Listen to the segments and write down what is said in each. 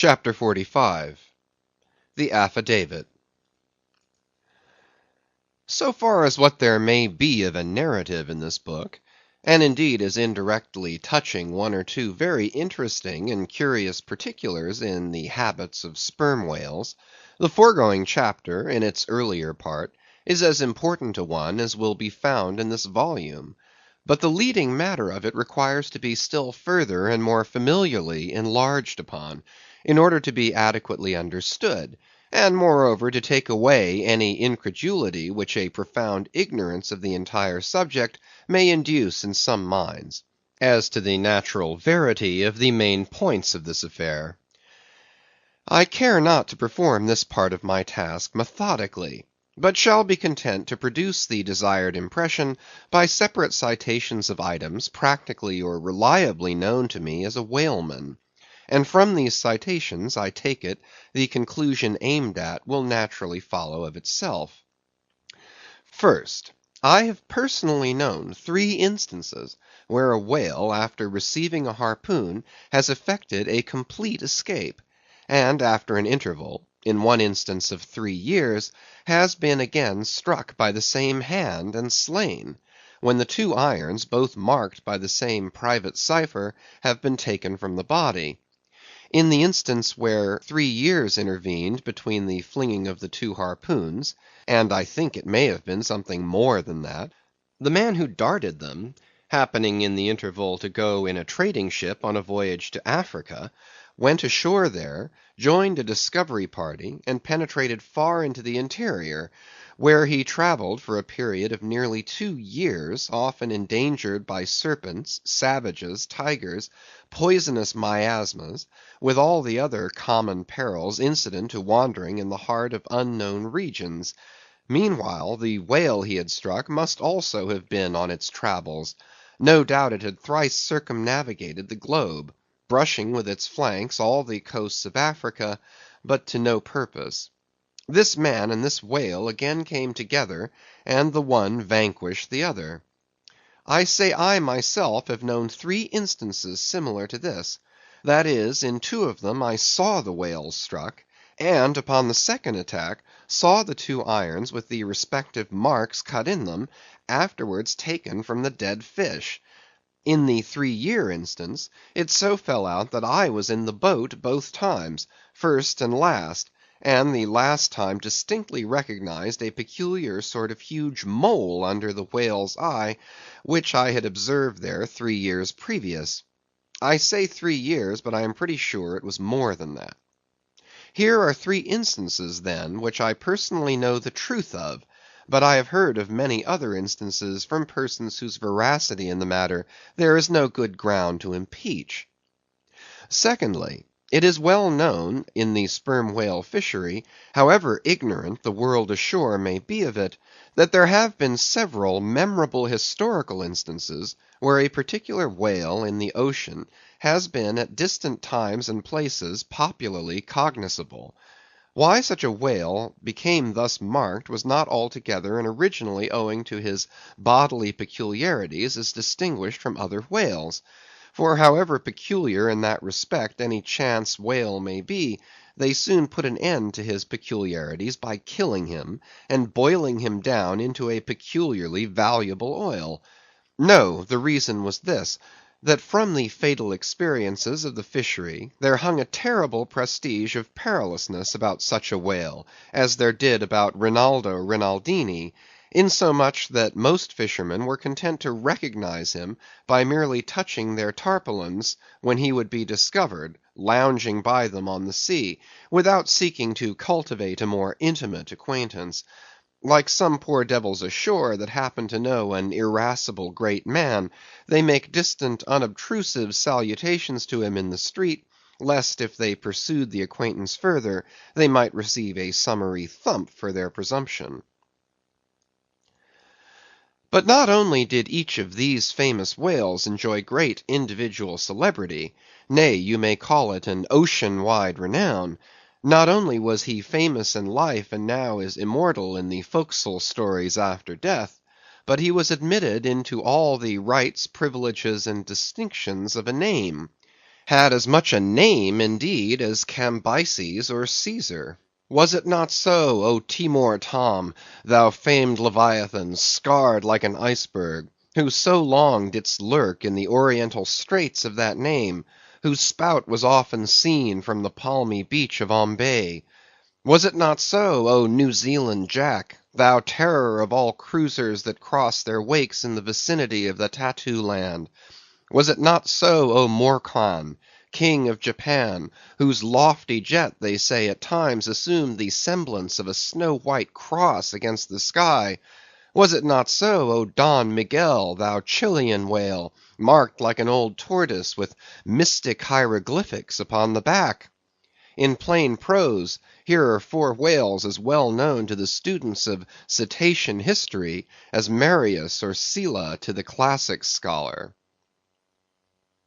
Chapter 45 The Affidavit. So far as what there may be of a narrative in this book, and indeed as indirectly touching one or two very interesting and curious particulars in the habits of sperm whales, the foregoing chapter, in its earlier part, is as important a one as will be found in this volume. But the leading matter of it requires to be still further and more familiarly enlarged upon, in order to be adequately understood, and moreover to take away any incredulity which a profound ignorance of the entire subject may induce in some minds, as to the natural verity of the main points of this affair. I care not to perform this part of my task methodically, but shall be content to produce the desired impression by separate citations of items practically or reliably known to me as a whaleman. And from these citations, I take it, the conclusion aimed at will naturally follow of itself. First, I have personally known 3 instances where a whale, after receiving a harpoon, has effected a complete escape, and after an interval, in one instance of 3 years, has been again struck by the same hand and slain, when the 2 irons, both marked by the same private cipher, have been taken from the body. In the instance where 3 years intervened between the flinging of the 2 harpoons, and I think it may have been something more than that, the man who darted them, happening in the interval to go in a trading ship on a voyage to Africa, went ashore there, joined a discovery party, and penetrated far into the interior, where he travelled for a period of nearly 2 years, often endangered by serpents, savages, tigers, poisonous miasmas, with all the other common perils incident to wandering in the heart of unknown regions. Meanwhile, the whale he had struck must also have been on its travels. No doubt it had thrice circumnavigated the globe, brushing with its flanks all the coasts of Africa, but to no purpose. This man and this whale again came together, and the one vanquished the other. I say I myself have known 3 instances similar to this; that is, in 2 of them I saw the whales struck, and upon the second attack saw the 2 irons with the respective marks cut in them, afterwards taken from the dead fish. In the 3-year instance, it so fell out that I was in the boat both times, first and last, and the last time distinctly recognized a peculiar sort of huge mole under the whale's eye, which I had observed there 3 years previous. I say 3 years, but I am pretty sure it was more than that. Here are 3 instances, then, which I personally know the truth of, but I have heard of many other instances from persons whose veracity in the matter there is no good ground to impeach. Secondly, it is well known in the sperm whale fishery, however ignorant the world ashore may be of it, that there have been several memorable historical instances where a particular whale in the ocean has been at distant times and places popularly cognizable. Why such a whale became thus marked was not altogether and originally owing to his bodily peculiarities as distinguished from other whales. For however peculiar in that respect any chance whale may be, they soon put an end to his peculiarities by killing him, and boiling him down into a peculiarly valuable oil. No, the reason was this, that from the fatal experiences of the fishery there hung a terrible prestige of perilousness about such a whale, as there did about Rinaldo Rinaldini, insomuch that most fishermen were content to recognize him by merely touching their tarpaulins when he would be discovered, lounging by them on the sea, without seeking to cultivate a more intimate acquaintance. Like some poor devils ashore that happen to know an irascible great man, they make distant unobtrusive salutations to him in the street, lest if they pursued the acquaintance further, they might receive a summary thump for their presumption. But not only did each of these famous whales enjoy great individual celebrity, nay, you may call it an ocean-wide renown. Not only was he famous in life, and now is immortal in the forecastle stories after death, but he was admitted into all the rights, privileges, and distinctions of a name. had as much a name, indeed, as Cambyses or Caesar. Was it not so, O Timor Tom, thou famed Leviathan, scarred like an iceberg, who so long didst lurk in the oriental straits of that name, whose spout was often seen from the palmy beach of Ombay? Was it not so, O New Zealand Jack, thou terror of all cruisers that cross their wakes in the vicinity of the Tattoo Land? Was it not so, O Morcan, King of Japan, whose lofty jet, they say, at times assumed the semblance of a snow-white cross against the sky? Was it not so, O Don Miguel, thou Chilean whale, marked like an old tortoise with mystic hieroglyphics upon the back? In plain prose, here are four whales as well known to the students of cetacean history as Marius or Sylla to the classic scholar.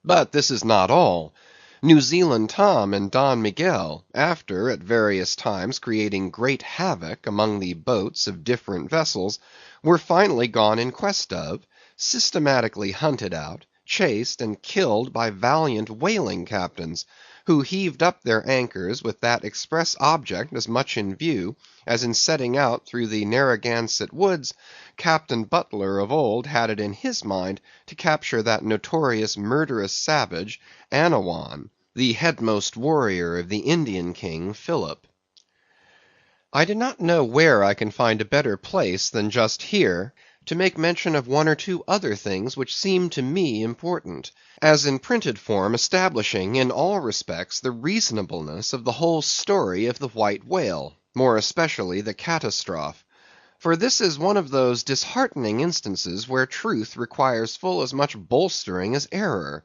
But this is not all. New Zealand Tom and Don Miguel, after at various times creating great havoc among the boats of different vessels, were finally gone in quest of, systematically hunted out, chased, and killed by valiant whaling captains, who heaved up their anchors with that express object as much in view, as in setting out through the Narragansett woods, Captain Butler of old had it in his mind to capture that notorious murderous savage, Anawan, the headmost warrior of the Indian king Philip. I do not know where I can find a better place than just here to make mention of one or two other things which seem to me important, as in printed form establishing in all respects the reasonableness of the whole story of the white whale, more especially the catastrophe. For this is one of those disheartening instances where truth requires full as much bolstering as error.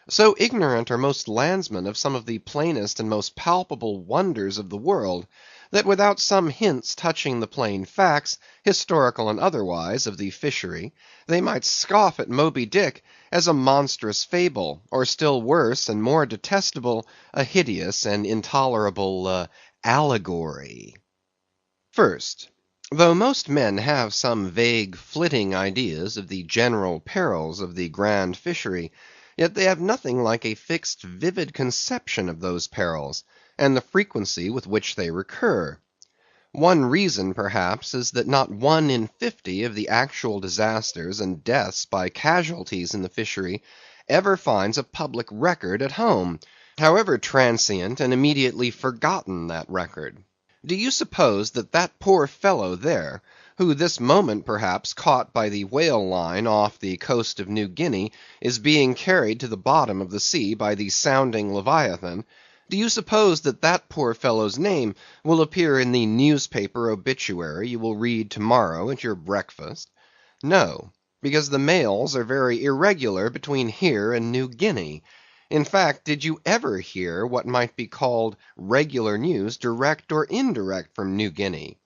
So ignorant are most landsmen of some of the plainest and most palpable wonders of the world, that without some hints touching the plain facts, historical and otherwise, of the fishery, they might scoff at Moby Dick as a monstrous fable, or still worse and more detestable, a hideous and intolerable allegory. First, though most men have some vague flitting ideas of the general perils of the grand fishery, yet they have nothing like a fixed vivid conception of those perils, and the frequency with which they recur. One reason, perhaps, is that not 1 in 50 of the actual disasters and deaths by casualties in the fishery ever finds a public record at home, however transient and immediately forgotten that record. Do you suppose that that poor fellow there, who this moment perhaps caught by the whale line off the coast of New Guinea, is being carried to the bottom of the sea by the sounding Leviathan, do you suppose that that poor fellow's name will appear in the newspaper obituary you will read to-morrow at your breakfast? No, because the mails are very irregular between here and New Guinea. In fact, did you ever hear what might be called regular news, direct or indirect, from New Guinea?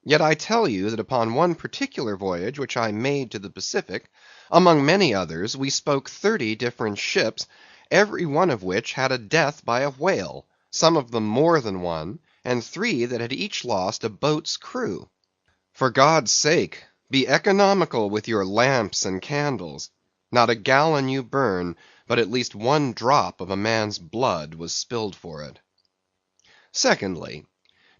Yet I tell you that upon one particular voyage which I made to the Pacific, among many others, we spoke 30 different ships, every one of which had a death by a whale, some of them more than one, and 3 that had each lost a boat's crew. For God's sake, be economical with your lamps and candles. Not a gallon you burn, but at least 1 drop of a man's blood was spilled for it. Secondly,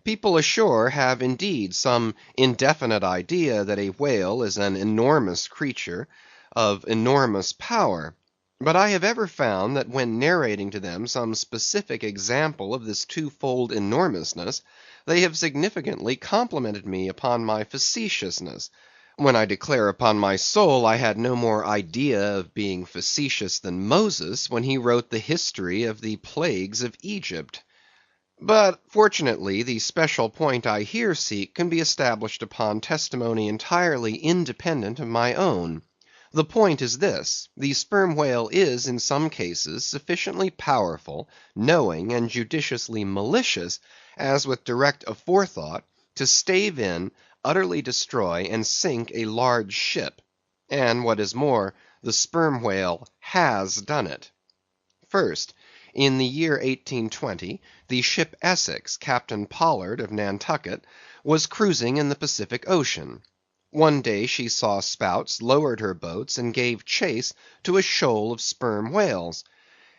people ashore have indeed some indefinite idea that a whale is an enormous creature of enormous power, but I have ever found that when narrating to them some specific example of this twofold enormousness, they have significantly complimented me upon my facetiousness, when I declare upon my soul I had no more idea of being facetious than Moses when he wrote the history of the plagues of Egypt. But fortunately the special point I here seek can be established upon testimony entirely independent of my own. The point is this: the sperm whale is in some cases sufficiently powerful, knowing, and judiciously malicious, as with direct aforethought, to stave in, utterly destroy, and sink a large ship. And what is more, the sperm whale has done it. First, in the year 1820, the ship Essex, Captain Pollard of Nantucket, was cruising in the Pacific Ocean. One day she saw spouts, lowered her boats, and gave chase to a shoal of sperm whales.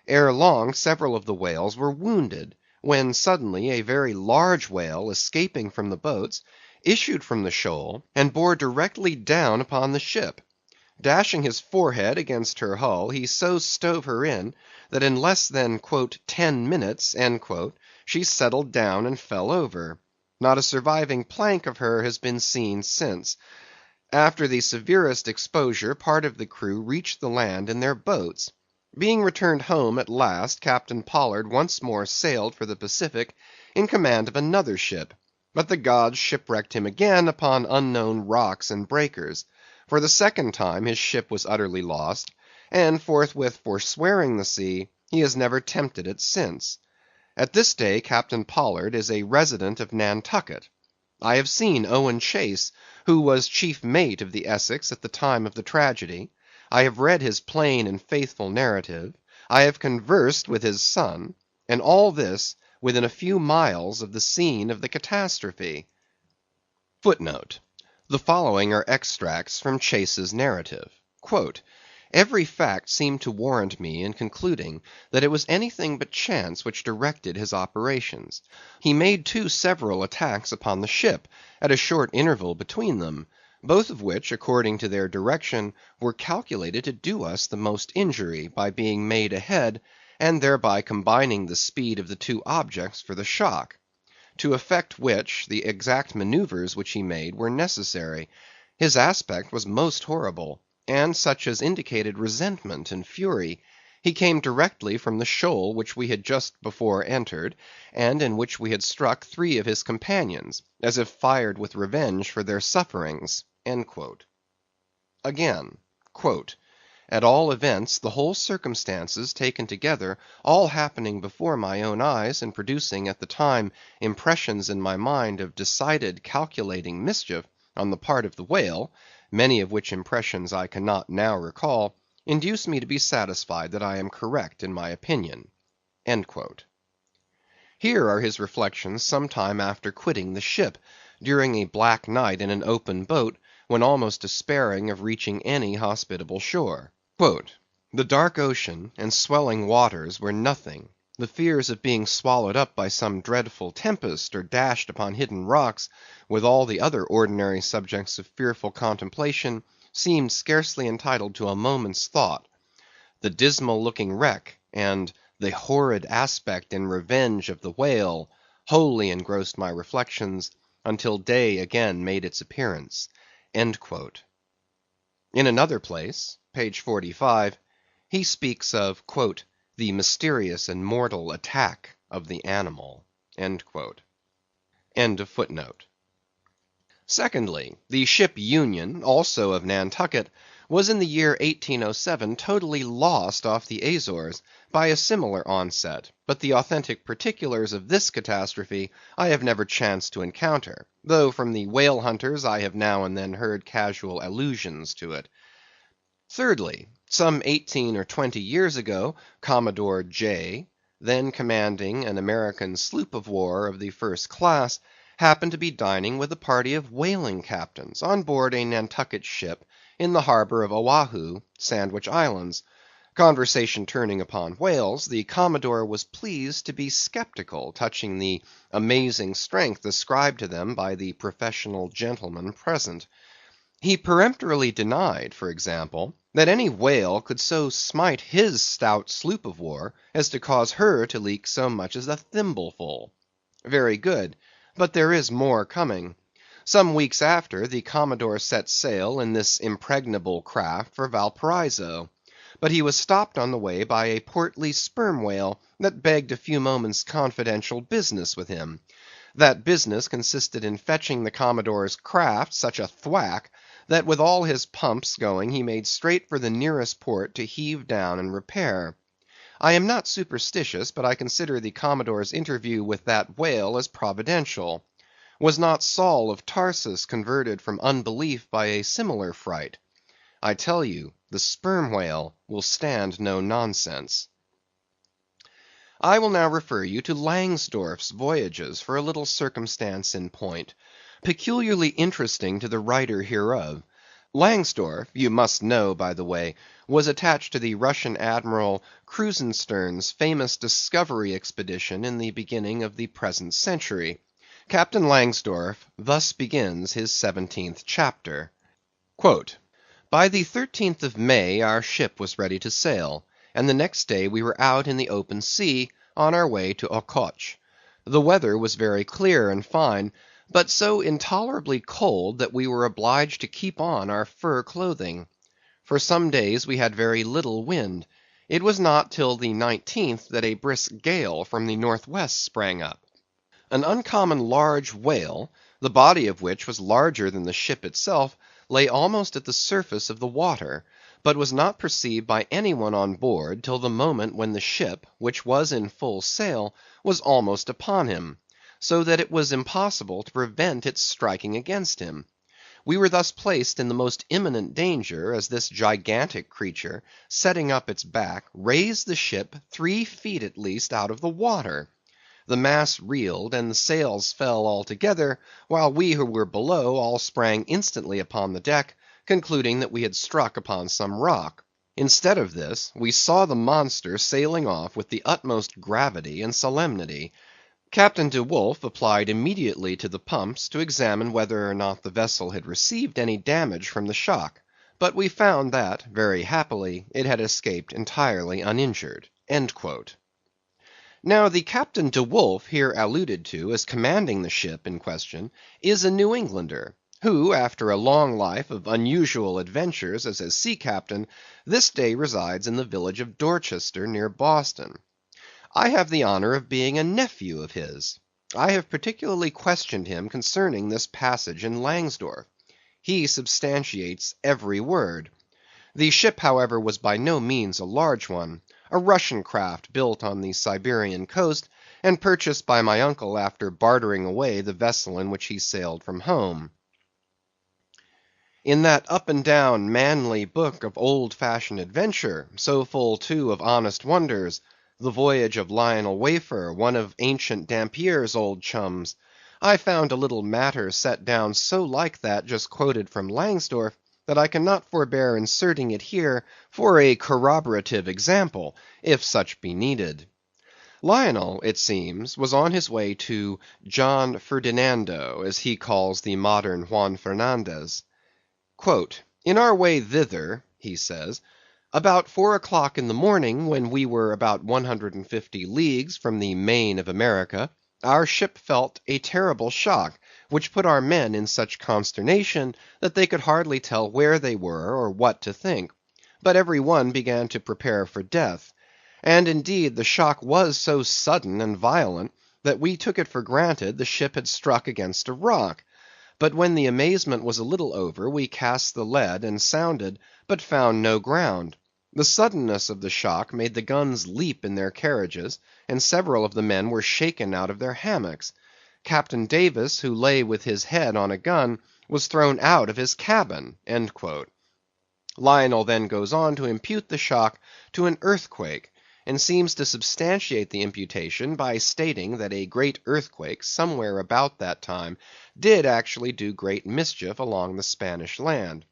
Ere long several of the whales were wounded, when suddenly a very large whale, escaping from the boats, issued from the shoal, and bore directly down upon the ship. Dashing his forehead against her hull, he so stove her in, that in less than "10 minutes" she settled down and fell over. Not a surviving plank of her has been seen since. After the severest exposure, part of the crew reached the land in their boats. Being returned home at last, Captain Pollard once more sailed for the Pacific in command of another ship; but the gods shipwrecked him again upon unknown rocks and breakers. For the second time his ship was utterly lost, and forthwith forswearing the sea, he has never tempted it since. At this day Captain Pollard is a resident of Nantucket. I have seen Owen Chase, who was chief mate of the Essex at the time of the tragedy. I have read his plain and faithful narrative. I have conversed with his son, and all this within a few miles of the scene of the catastrophe. Footnote: the following are extracts from Chase's narrative. "Every fact seemed to warrant me in concluding that it was anything but chance which directed his operations. He made too several attacks upon the ship, at a short interval between them, both of which, according to their direction, were calculated to do us the most injury, by being made ahead, and thereby combining the speed of the two objects for the shock; to effect which, the exact manoeuvres which he made were necessary. His aspect was most horrible, and such as indicated resentment and fury. He came directly from the shoal which we had just before entered, and in which we had struck 3 of his companions, as if fired with revenge for their sufferings." Again, "At all events, the whole circumstances taken together, all happening before my own eyes, and producing at the time impressions in my mind of decided calculating mischief on the part of the whale, many of which impressions I cannot now recall, induce me to be satisfied that I am correct in my opinion." Here are his reflections some time after quitting the ship, during a black night in an open boat, when almost despairing of reaching any hospitable shore. "The dark ocean and swelling waters were nothing; the fears of being swallowed up by some dreadful tempest, or dashed upon hidden rocks, with all the other ordinary subjects of fearful contemplation, seemed scarcely entitled to a moment's thought. The dismal looking wreck, and the horrid aspect and revenge of the whale, wholly engrossed my reflections, until day again made its appearance." In another place (page 45), he speaks of "the mysterious and mortal attack of the animal." Secondly, the ship Union, also of Nantucket, was in the year 1807 totally lost off the Azores by a similar onset, but the authentic particulars of this catastrophe I have never chanced to encounter, though from the whale hunters I have now and then heard casual allusions to it. Thirdly, some 18 or 20 years ago, Commodore J., then commanding an American sloop of war of the first class, happened to be dining with a party of whaling captains on board a Nantucket ship in the harbor of Oahu, Sandwich Islands. Conversation turning upon whales, the Commodore was pleased to be skeptical touching the amazing strength ascribed to them by the professional gentlemen present. He peremptorily denied, for example, that any whale could so smite his stout sloop of war as to cause her to leak so much as a thimbleful. Very good; but there is more coming. Some weeks after, the Commodore set sail in this impregnable craft for Valparaiso; but he was stopped on the way by a portly sperm whale that begged a few moments' confidential business with him. That business consisted in fetching the Commodore's craft such a thwack, that with all his pumps going he made straight for the nearest port to heave down and repair. I am not superstitious, but I consider the Commodore's interview with that whale as providential. Was not Saul of Tarsus converted from unbelief by a similar fright? I tell you, the sperm whale will stand no nonsense. I will now refer you to Langsdorff's Voyages for a little circumstance in point, peculiarly interesting to the writer hereof. Langsdorff, you must know, by the way, was attached to the Russian Admiral Krusenstern's famous discovery expedition in the beginning of the present century. Captain Langsdorff thus begins his 17th chapter. Quote, "By the 13th of May our ship was ready to sail, and the next day we were out in the open sea, on our way to Ochotsk. The weather was very clear and fine, but so intolerably cold that we were obliged to keep on our fur clothing. For some days we had very little wind. It was not till the 19th that a brisk gale from the northwest sprang up. An uncommon large whale, the body of which was larger than the ship itself, lay almost at the surface of the water, but was not perceived by any one on board till the moment when the ship, which was in full sail, was almost upon him, so that it was impossible to prevent its striking against him. We were thus placed in the most imminent danger, as this gigantic creature, setting up its back, raised the ship 3 feet at least out of the water. The mass reeled, and the sails fell altogether, while we who were below all sprang instantly upon the deck, concluding that we had struck upon some rock. Instead of this, we saw the monster sailing off with the utmost gravity and solemnity. Captain De Wolf applied immediately to the pumps to examine whether or not the vessel had received any damage from the shock, but we found that, very happily, it had escaped entirely uninjured." Now the Captain De Wolf here alluded to as commanding the ship in question is a New Englander, who, after a long life of unusual adventures as a sea captain, this day resides in the village of Dorchester, near Boston. I have the honor of being a nephew of his. I have particularly questioned him concerning this passage in Langsdorff. He substantiates every word. The ship, however, was by no means a large one, a Russian craft built on the Siberian coast, and purchased by my uncle after bartering away the vessel in which he sailed from home. In that up and down manly book of old fashioned adventure, so full too of honest wonders, the voyage of Lionel Wafer, one of ancient Dampier's old chums, I found a little matter set down so like that just quoted from Langsdorff, that I cannot forbear inserting it here for a corroborative example, if such be needed. Lionel, it seems, was on his way to John Ferdinando, as he calls the modern Juan Fernandez. "In our way thither," he says, "about 4 o'clock in the morning, when we were about 150 leagues from the main of America, our ship felt a terrible shock, which put our men in such consternation that they could hardly tell where they were or what to think, but every one began to prepare for death. And indeed the shock was so sudden and violent that we took it for granted the ship had struck against a rock. But when the amazement was a little over, we cast the lead and sounded, but found no ground. The suddenness of the shock made the guns leap in their carriages, and several of the men were shaken out of their hammocks. Captain Davis, who lay with his head on a gun, was thrown out of his cabin." Lionel then goes on to impute the shock to an earthquake, and seems to substantiate the imputation by stating that a great earthquake somewhere about that time did actually do great mischief along the Spanish land.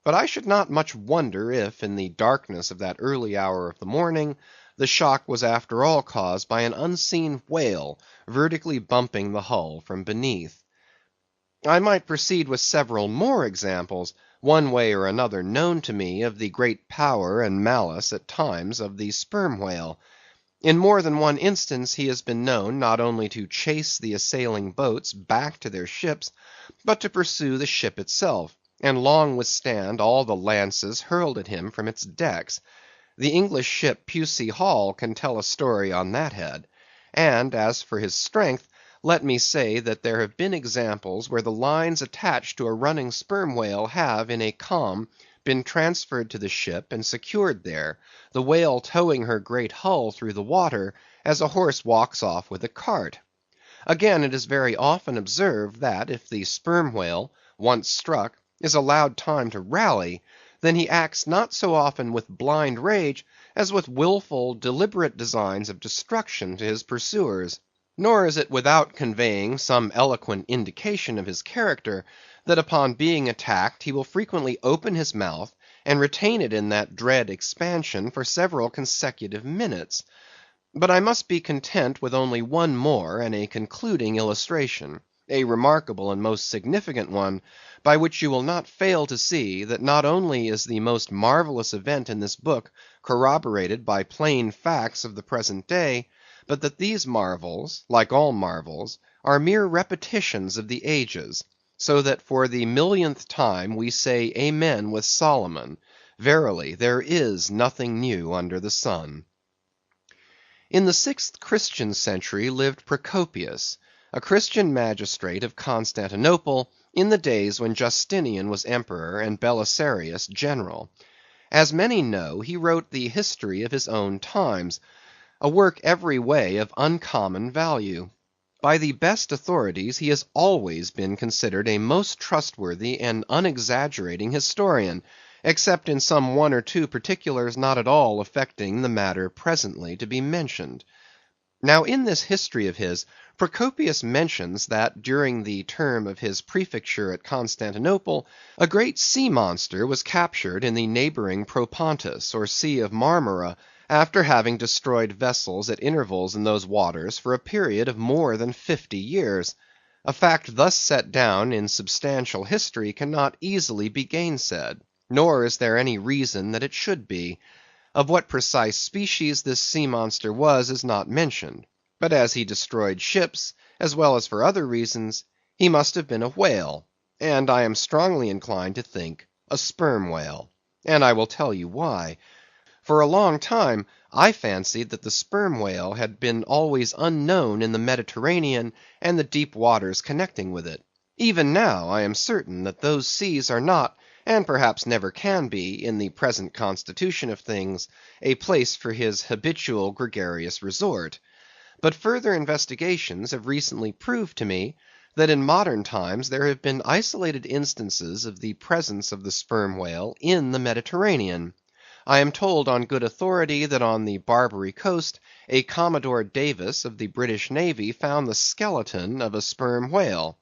But I should not much wonder if, in the darkness of that early hour of the morning, the shock was after all caused by an unseen whale vertically bumping the hull from beneath. I might proceed with several more examples, one way or another known to me, of the great power and malice at times of the sperm whale. In more than one instance he has been known not only to chase the assailing boats back to their ships, but to pursue the ship itself, and long withstand all the lances hurled at him from its decks. The English ship Pusey Hall can tell a story on that head. And as for his strength, let me say that there have been examples where the lines attached to a running sperm whale have, in a calm, been transferred to the ship and secured there, the whale towing her great hull through the water, as a horse walks off with a cart. Again, it is very often observed that if the sperm whale, once struck, is allowed time to rally, then he acts not so often with blind rage as with willful, deliberate designs of destruction to his pursuers. Nor is it without conveying some eloquent indication of his character, that upon being attacked he will frequently open his mouth and retain it in that dread expansion for several consecutive minutes. But I must be content with only one more and a concluding illustration, a remarkable and most significant one, by which you will not fail to see that not only is the most marvellous event in this book corroborated by plain facts of the present day, but that these marvels, like all marvels, are mere repetitions of the ages, so that for the millionth time we say Amen with Solomon, verily there is nothing new under the sun. In the 6th Christian century lived Procopius, a Christian magistrate of Constantinople, in the days when Justinian was emperor and Belisarius general. As many know, he wrote the history of his own times, a work every way of uncommon value. By the best authorities he has always been considered a most trustworthy and unexaggerating historian, except in some one or two particulars not at all affecting the matter presently to be mentioned. Now in this history of his, Procopius mentions that during the term of his prefecture at Constantinople, a great sea monster was captured in the neighboring Propontis, or Sea of Marmora, after having destroyed vessels at intervals in those waters for a period of more than 50 years. A fact thus set down in substantial history cannot easily be gainsaid, nor is there any reason that it should be. Of what precise species this sea monster was is not mentioned, but as he destroyed ships, as well as for other reasons, he must have been a whale, and I am strongly inclined to think a sperm whale. And I will tell you why. For a long time I fancied that the sperm whale had been always unknown in the Mediterranean and the deep waters connecting with it. Even now I am certain that those seas are not, and perhaps never can be, in the present constitution of things, a place for his habitual gregarious resort. But further investigations have recently proved to me that in modern times there have been isolated instances of the presence of the sperm whale in the Mediterranean. I am told on good authority that on the Barbary coast a Commodore Davis of the British Navy found the skeleton of a sperm whale.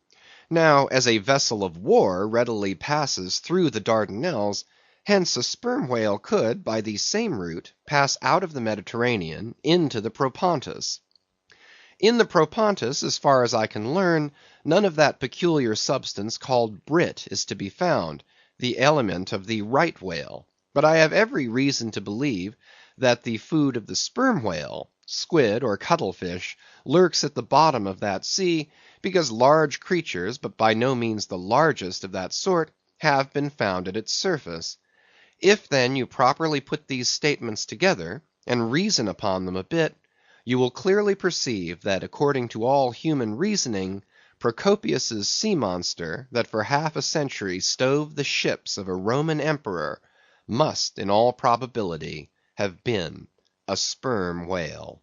Now, as a vessel of war readily passes through the Dardanelles, hence a sperm whale could, by the same route, pass out of the Mediterranean into the Propontis. In the Propontis, as far as I can learn, none of that peculiar substance called brit is to be found, the aliment of the right whale. But I have every reason to believe that the food of the sperm whale, squid or cuttlefish, lurks at the bottom of that sea, because large creatures, but by no means the largest of that sort, have been found at its surface. If then you properly put these statements together, and reason upon them a bit, you will clearly perceive that according to all human reasoning, Procopius's sea monster, that for half a century stove the ships of a Roman emperor, must in all probability have been a sperm whale.